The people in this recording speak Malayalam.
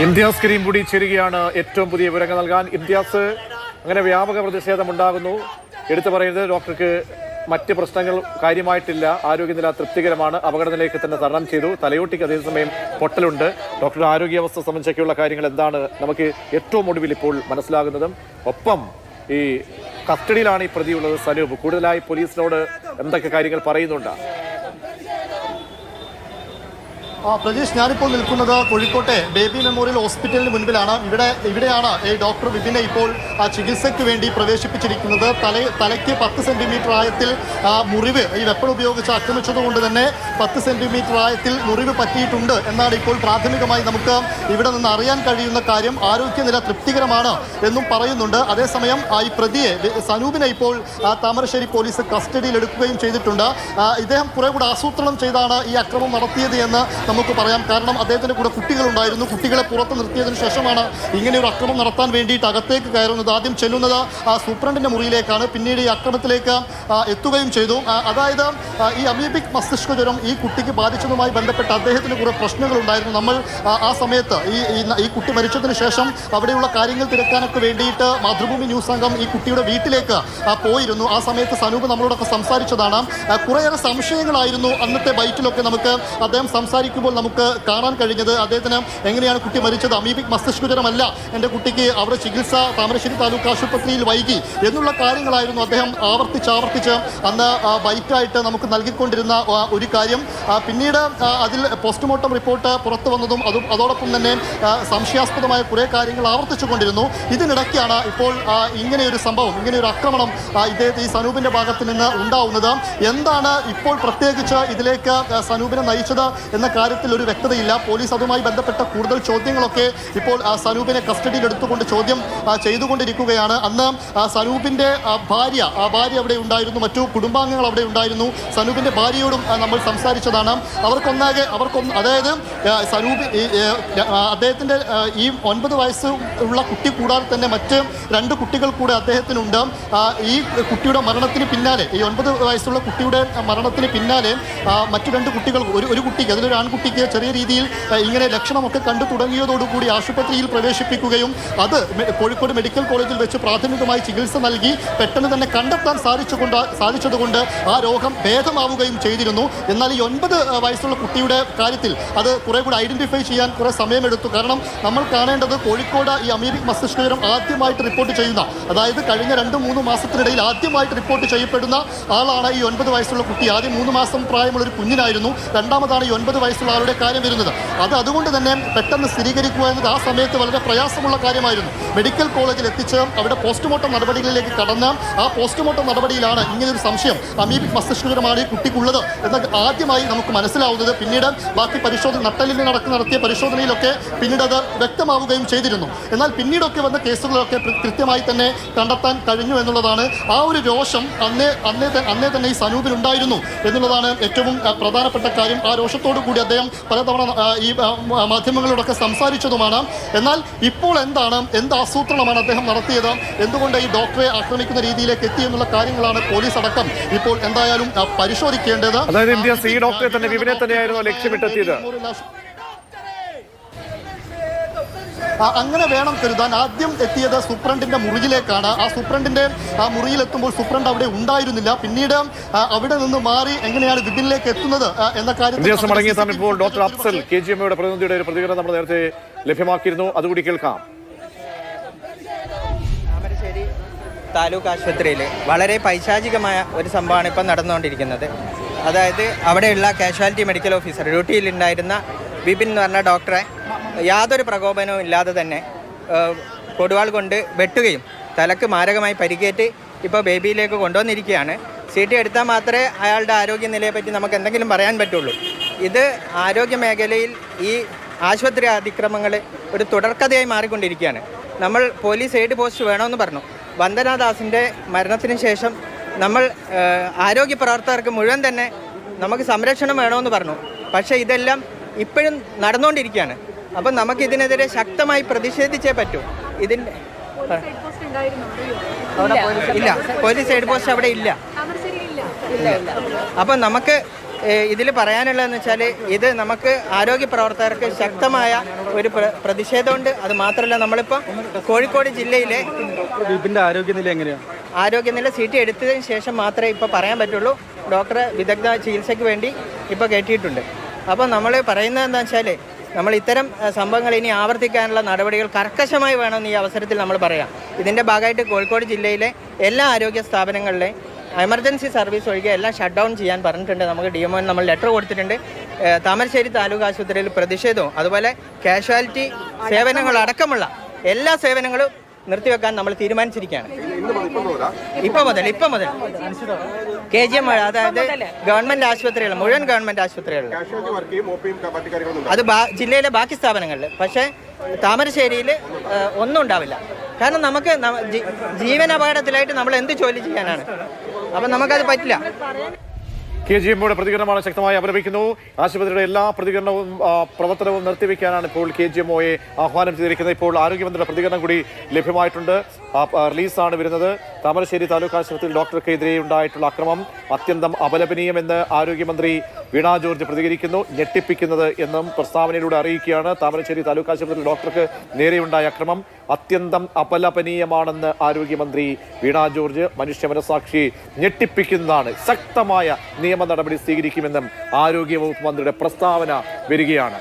ഇംതിയാസ് കരീം കൂടി ചേരുകയാണ് ഏറ്റവും പുതിയ വിവരങ്ങൾ നൽകാൻ. ഇംതിയാസ്, അങ്ങനെ വ്യാപക പ്രതിഷേധമുണ്ടാകുന്നു. എടുത്തു പറയുന്നത് ഡോക്ടർക്ക് മറ്റ് പ്രശ്നങ്ങൾ കാര്യമായിട്ടില്ല, ആരോഗ്യനില തൃപ്തികരമാണ്, അപകടനിലയ്ക്ക് തന്നെ തരണം ചെയ്തു, തലയോട്ടിക്ക് അതേസമയം പൊട്ടലുണ്ട്. ഡോക്ടറുടെ ആരോഗ്യാവസ്ഥ സംബന്ധിച്ചൊക്കെയുള്ള കാര്യങ്ങൾ എന്താണ് നമുക്ക് ഏറ്റവും ഒടുവിൽ ഇപ്പോൾ മനസ്സിലാകുന്നതും? ഒപ്പം ഈ കസ്റ്റഡിയിലാണ് ഈ പ്രതിയുള്ളത് സനൂപ്. കൂടുതലായി പോലീസിനോട് എന്തൊക്കെ കാര്യങ്ങൾ പറയുന്നുണ്ട്? പ്രജീഷ്, ഞാനിപ്പോൾ നിൽക്കുന്നത് കോഴിക്കോട്ടെ ബേബി മെമ്മോറിയൽ ഹോസ്പിറ്റലിന് മുൻപിലാണ്. ഇവിടെയാണ് ഈ ഡോക്ടർ വിപിനെ ഇപ്പോൾ ചികിത്സയ്ക്ക് വേണ്ടി പ്രവേശിപ്പിച്ചിരിക്കുന്നത്. തലയ്ക്ക് 10 സെന്റിമീറ്റർ ആയത്തിൽ മുറിവ്, ഈ വെപ്പൺ ഉപയോഗിച്ച് ആക്രമിച്ചതുകൊണ്ട് തന്നെ 10 സെന്റിമീറ്റർ ആയത്തിൽ മുറിവ് പറ്റിയിട്ടുണ്ട് എന്നാണ് ഇപ്പോൾ പ്രാഥമികമായി നമുക്ക് ഇവിടെ നിന്ന് അറിയാൻ കഴിയുന്ന കാര്യം. ആരോഗ്യനില തൃപ്തികരമാണ് എന്നും പറയുന്നുണ്ട്. അതേസമയം ഈ പ്രതിയെ സനൂപിനെ ഇപ്പോൾ താമരശ്ശേരി പോലീസ് കസ്റ്റഡിയിൽ എടുക്കുകയും ചെയ്തിട്ടുണ്ട്. ഇദ്ദേഹം കുറെ കൂടെ ആസൂത്രണം ചെയ്താണ് ഈ അക്രമം നടത്തിയത് എന്ന് നമുക്ക് പറയാം. കാരണം അദ്ദേഹത്തിൻ്റെ കൂടെ കുട്ടികളുണ്ടായിരുന്നു. കുട്ടികളെ പുറത്ത് നിർത്തിയതിനു ശേഷമാണ് ഇങ്ങനെ ഒരു അക്രമം നടത്താൻ വേണ്ടിയിട്ട് അകത്തേക്ക് കയറുന്നത്. ആദ്യം ചെല്ലുന്നത് സൂപ്രണ്ടിൻ്റെ മുറിയിലേക്കാണ്, പിന്നീട് ഈ അക്രമത്തിലേക്ക് എത്തുകയും ചെയ്തു. അതായത് ഈ അമീബിക് മസ്തിഷ്ക ജ്വരം ഈ കുട്ടിക്ക് ബാധിച്ചതുമായി ബന്ധപ്പെട്ട് അദ്ദേഹത്തിന് കൂടെ പ്രശ്നങ്ങളുണ്ടായിരുന്നു. നമ്മൾ ആ സമയത്ത് ഈ കുട്ടി മരിച്ചതിന് ശേഷം അവിടെയുള്ള കാര്യങ്ങൾ തിരക്കാനൊക്കെ വേണ്ടിയിട്ട് മാതൃഭൂമി ന്യൂസ് സംഘം ഈ കുട്ടിയുടെ വീട്ടിലേക്ക് പോയിരുന്നു. ആ സമയത്ത് സനൂപ് നമ്മളോടൊക്കെ സംസാരിച്ചതാണ്. കുറേയേറെ സംശയങ്ങളായിരുന്നു അന്നത്തെ ബൈറ്റിലൊക്കെ നമുക്ക് അദ്ദേഹം സംസാരിക്കുമ്പോൾ നമുക്ക് കാണാൻ കഴിഞ്ഞത്. അദ്ദേഹത്തിന് എങ്ങനെയാണ് കുട്ടി മരിച്ചത്, അമീബിക് മസ്തിഷ്ക ജ്വരമല്ല, എൻ്റെ കുട്ടിക്ക് അവിടെ ചികിത്സ താമരശ്ശേരി താലൂക്ക് ആശുപത്രിയിൽ വൈകി എന്നുള്ള കാര്യങ്ങളായിരുന്നു അദ്ദേഹം ആവർത്തിച്ച് അന്ന് ബൈറ്റായിട്ട് നമുക്ക് നൽകിക്കൊണ്ടിരുന്ന ഒരു കാര്യം. പിന്നീട് അതിൽ പോസ്റ്റ്മോർട്ടം റിപ്പോർട്ട് പുറത്തു വന്നതും അതോടൊപ്പം തന്നെ സംശയാസ്പദമായ കുറേ കാര്യങ്ങൾ ആവർത്തിച്ചു കൊണ്ടിരുന്നു. ഇതിനിടയ്ക്കാണ് ഇപ്പോൾ ഇങ്ങനെയൊരു സംഭവം, ഇങ്ങനെയൊരു ആക്രമണം ഈ സനൂപിൻ്റെ ഭാഗത്ത് നിന്ന് ഉണ്ടാവുന്നത്. എന്താണ് ഇപ്പോൾ പ്രത്യേകിച്ച് ഇതിലേക്ക് സനൂപിനെ നയിച്ചത് എന്ന കാര്യത്തിൽ ഒരു വ്യക്തതയില്ല. പോലീസ് അതുമായി ബന്ധപ്പെട്ട കൂടുതൽ ചോദ്യങ്ങളൊക്കെ ഇപ്പോൾ സനൂപിനെ കസ്റ്റഡിയിൽ എടുത്തുകൊണ്ട് ചോദ്യം ചെയ്തുകൊണ്ടിരിക്കുകയാണ്. അന്ന് സനൂപിൻ്റെ ഭാര്യ അവിടെ ഉണ്ടായിരുന്നു, മറ്റു കുടുംബാംഗങ്ങൾ അവിടെ ഉണ്ടായിരുന്നു. സനൂപിൻ്റെ ഭാര്യയോടും നമ്മൾ സംസാരിച്ചതാണ്. അതായത് സനൂപ് അദ്ദേഹത്തിൻ്റെ ഈ 9 വയസ്സ് ഉള്ള കുട്ടി കൂടാതെ തന്നെ മറ്റ് 2 കുട്ടികൾ കൂടെ അദ്ദേഹത്തിനുണ്ട്. ഈ കുട്ടിയുടെ മരണത്തിന് പിന്നാലെ, ഈ 9 വയസ്സുള്ള കുട്ടിയുടെ മരണത്തിന് പിന്നാലെ മറ്റു 2 കുട്ടികൾ, ഒരു കുട്ടിക്ക്, അതിലൊരു ആൺകുട്ടിക്ക് ചെറിയ രീതിയിൽ ഇങ്ങനെ ലക്ഷണമൊക്കെ കണ്ടു തുടങ്ങിയതോടുകൂടി ആശുപത്രിയിൽ പ്രവേശിപ്പിക്കുകയും അത് കോഴിക്കോട് മെഡിക്കൽ കോളേജിൽ വെച്ച് പ്രാഥമികമായി ചികിത്സ നൽകി പെട്ടെന്ന് തന്നെ കണ്ടെത്താൻ സാധിച്ചതുകൊണ്ട് ആ രോഗം ഭേദമാവുകയും ചെയ്തിരുന്നു. എന്നാൽ ഈ 9 വയസ്സുള്ള കുട്ടിയുടെ കാര്യത്തിൽ അത് കുറെ കൂടി ഐഡന്റിഫൈ ചെയ്യാൻ കുറെ സമയമെടുത്തു. കാരണം നമ്മൾ കാണേണ്ടത് കോഴിക്കോട് ഈ അമീബിക് മസ്തിഷ്ക ജ്വരം ആദ്യമായിട്ട് റിപ്പോർട്ട് ചെയ്യുന്ന, അതായത് കഴിഞ്ഞ 2-3 മാസത്തിനിടയിൽ ആദ്യമായിട്ട് റിപ്പോർട്ട് ചെയ്യപ്പെടുന്ന ആളാണ് ഈ 9 വയസ്സുള്ള കുട്ടി. ആദ്യം 3 മാസം പ്രായമുള്ളൊരു കുഞ്ഞിനായിരുന്നു, രണ്ടാമതാണ് ഈ 9 വയസ്സുള്ള ആളുടെ കാര്യം വരുന്നത്. അതുകൊണ്ട് തന്നെ പെട്ടെന്ന് സ്ഥിരീകരിക്കുക എന്നത് ആ സമയത്ത് വളരെ പ്രയാസമുള്ള കാര്യമായിരുന്നു. മെഡിക്കൽ കോളേജിൽ എത്തിച്ച് അവിടെ പോസ്റ്റ്മോർട്ടം നടപടികളിലേക്ക് കടന്ന് ആ പോസ്റ്റ്മോർട്ടം നടപടിയിലാണ് ഇങ്ങനൊരു സംശയം അമീബിക് മസ്തിഷ്ക ജ്വരമാണ് ഈ കുട്ടിക്കുള്ളത് എന്ന് ആദ്യമായി നമുക്ക് മനസ്സിലാവുന്നത്. പിന്നീട് ബാക്കി നട്ടലിന് നടത്തിയ പരിശോധനയിലൊക്കെ പിന്നീട് അത് വ്യക്തമാവുകയും ചെയ്തിരുന്നു. എന്നാൽ പിന്നീടൊക്കെ വന്ന കേസുകളൊക്കെ കൃത്യമായി തന്നെ കണ്ടെത്താൻ കഴിഞ്ഞു എന്നുള്ളതാണ്. ആ ഒരു രോഷം അന്നേ തന്നെ ഈ സനൂപിനുണ്ടായിരുന്നു എന്നുള്ളതാണ് ഏറ്റവും പ്രധാനപ്പെട്ട കാര്യം. ആ രോഷത്തോടു കൂടി അദ്ദേഹം പലതവണ ഈ മാധ്യമങ്ങളോടൊക്കെ സംസാരിച്ചതുമാണ്. എന്നാൽ ഇപ്പോൾ എന്ത് ആസൂത്രണമാണ് അദ്ദേഹം നടത്തിയത്, എന്തുകൊണ്ട് ഈ ഡോക്ടറെ ആക്രമിക്കുന്ന രീതിയിലേക്ക് എത്തി എന്നുള്ള കാര്യങ്ങളാണ് പോലീസ് അടക്കം ഇപ്പോൾ എന്തായാലും പരിശോധിക്കേണ്ടത്. അതായത് ഈ ഡോക്ടറെ തന്നെ, വിപിനെ തന്നെയായിരുന്നു ലക്ഷ്യമിട്ടെത്തിയത്. അങ്ങനെ വേണം കരുതാൻ. ആദ്യം എത്തിയത് സൂപ്രണ്ടിന്റെ മുറിയിലേക്കാണ്. ആ സൂപ്രണ്ടിന്റെ മുറിയിലെത്തുമ്പോൾ സൂപ്രണ്ട് അവിടെ ഉണ്ടായിരുന്നില്ല. പിന്നീട് അവിടെ നിന്ന് മാറി എങ്ങനെയാണ് വിപിനിലേക്ക് എത്തുന്നത് എന്ന കാര്യം മടങ്ങിയ സമയം ഇപ്പോൾ ഡോക്ടർ അഫ്സൽ KGMയുടെ പ്രതിനിധിയുടെ ഒരു പ്രതികരണം നമ്മൾ നേരത്തെ ലഭ്യമാക്കിയിരുന്നു, അതുകൂടി കേൾക്കാം. താമരശ്ശേരി താലൂക്ക് ആശുപത്രിയിൽ വളരെ പൈശാചികമായ ഒരു സംഭവമാണ് ഇപ്പം നടന്നുകൊണ്ടിരിക്കുന്നത്. അതായത് അവിടെയുള്ള കാഷ്വാലിറ്റി മെഡിക്കൽ ഓഫീസർ, ഡ്യൂട്ടിയിലുണ്ടായിരുന്ന വിപിൻ എന്ന് പറഞ്ഞ ഡോക്ടറെ യാതൊരു പ്രകോപനവും ഇല്ലാതെ തന്നെ കൊടുവാൾ കൊണ്ട് വെട്ടുകയും തലക്ക് മാരകമായി പരിക്കേറ്റ് ഇപ്പോൾ ബേബിയിലേക്ക് കൊണ്ടുവന്നിരിക്കുകയാണ്. CT എടുത്താൽ മാത്രമേ അയാളുടെ ആരോഗ്യനിലയെ പറ്റി നമുക്ക് എന്തെങ്കിലും പറയാൻ പറ്റുള്ളൂ. ഇത് ആരോഗ്യ മേഖലയിൽ ഈ ആശുപത്രി അതിക്രമങ്ങൾ ഒരു തുടർക്കഥയായി മാറിക്കൊണ്ടിരിക്കുകയാണ്. നമ്മൾ പോലീസ് എയ്ഡ് പോസ്റ്റ് വേണമെന്ന് പറഞ്ഞു. വന്ദനാദാസിൻ്റെ മരണത്തിന് ശേഷം നമ്മൾ ആരോഗ്യ പ്രവർത്തകർക്ക് മുഴുവൻ തന്നെ നമുക്ക് സംരക്ഷണം വേണമെന്ന് പറഞ്ഞു. പക്ഷേ ഇതെല്ലാം ഇപ്പോഴും നടന്നുകൊണ്ടിരിക്കുകയാണ്. അപ്പം നമുക്കിതിനെതിരെ ശക്തമായി പ്രതിഷേധിച്ചേ പറ്റൂ. ഇതിൻ്റെ ഇല്ല, പോലീസ് എയ്ഡ് പോസ്റ്റ് അവിടെ ഇല്ല. അപ്പം നമുക്ക് ഇതിൽ പറയാനുള്ളതെന്ന് വെച്ചാൽ ഇത് നമുക്ക് ആരോഗ്യ പ്രവർത്തകർക്ക് ശക്തമായ ഒരു പ്രതിഷേധമുണ്ട്. അത് മാത്രമല്ല നമ്മളിപ്പോൾ കോഴിക്കോട് ജില്ലയിലെ വിപിൻ്റെ ആരോഗ്യനില എങ്ങനെയാണ്? ആരോഗ്യനില CT എടുത്തതിന് ശേഷം മാത്രമേ ഇപ്പോൾ പറയാൻ പറ്റുള്ളൂ. ഡോക്ടറെ വിദഗ്ധ ചികിത്സയ്ക്ക് വേണ്ടി ഇപ്പോൾ കയറ്റിയിട്ടുണ്ട്. അപ്പോൾ നമ്മൾ പറയുന്നത് എന്താ വെച്ചാൽ നമ്മൾ ഇത്തരം സംഭവങ്ങൾ ഇനി ആവർത്തിക്കാനുള്ള നടപടികൾ കർക്കശമായി വേണമെന്ന് ഈ അവസരത്തിൽ നമ്മൾ പറയാം. ഇതിൻ്റെ ഭാഗമായിട്ട് കോഴിക്കോട് ജില്ലയിലെ എല്ലാ ആരോഗ്യ സ്ഥാപനങ്ങളിലെയും എമർജൻസി സർവീസ് ഒഴികെ എല്ലാം ഷട്ട് ഡൗൺ ചെയ്യാൻ പറഞ്ഞിട്ടുണ്ട്. നമുക്ക് DMOന് നമ്മൾ ലെറ്റർ കൊടുത്തിട്ടുണ്ട്. താമരശ്ശേരി താലൂക്ക് ആശുപത്രിയിൽ പ്രതിഷേധവും അതുപോലെ കാഷ്വാലിറ്റി സേവനങ്ങളടക്കമുള്ള എല്ലാ സേവനങ്ങളും നിർത്തിവെക്കാൻ നമ്മൾ തീരുമാനിച്ചിരിക്കുകയാണ്. ഇപ്പം മുതൽ KGM അതായത് ഗവൺമെൻറ് ആശുപത്രികൾ, മുഴുവൻ ഗവൺമെൻറ് ആശുപത്രികളിൽ, അത് ജില്ലയിലെ ബാക്കി സ്ഥാപനങ്ങളിൽ. പക്ഷേ താമരശ്ശേരിയിൽ ഒന്നും ഉണ്ടാവില്ല. കാരണം നമുക്ക് ജീവനപകടത്തിലായിട്ട് നമ്മൾ എന്ത് ജോലി ചെയ്യാനാണ്? അപ്പം നമുക്കത് പറ്റില്ല. KGMയുടെ പ്രതികരണമാണ് ശക്തമായി അപലപിക്കുന്നു. ആശുപത്രിയുടെ എല്ലാ പ്രവർത്തനവും നിർത്തിവെക്കാനാണ് ഇപ്പോൾ KGMOയെ ആഹ്വാനം ചെയ്തിരിക്കുന്നത്. ഇപ്പോൾ ആരോഗ്യമന്ത്രിയുടെ പ്രതികരണം കൂടി ലഭ്യമായിട്ടുണ്ട്. റിലീസാണ് വരുന്നത്. താമരശ്ശേരി താലൂക്ക് ആശുപത്രിയിൽ ഡോക്ടർക്കെതിരെ ഉണ്ടായിട്ടുള്ള അക്രമം അത്യന്തം അപലപനീയമെന്ന് ആരോഗ്യമന്ത്രി വീണ ജോർജ് പ്രതികരിക്കുന്നു. ഞെട്ടിപ്പിക്കുന്നത് എന്നും പ്രസ്താവനയിലൂടെ അറിയിക്കുകയാണ്. താമരശ്ശേരി താലൂക്ക് ആശുപത്രിയിൽ ഡോക്ടർക്ക് നേരെയുണ്ടായ അക്രമം അത്യന്തം അപലപനീയമാണെന്ന് ആരോഗ്യമന്ത്രി വീണ ജോർജ്. മനുഷ്യ മനസാക്ഷി ഞെട്ടിപ്പിക്കുന്നതാണ്. ശക്തമായ നിയമ നടപടി സ്വീകരിക്കുമെന്നും ആരോഗ്യവകുപ്പ് മന്ത്രിയുടെ പ്രസ്താവന വരികയാണ്.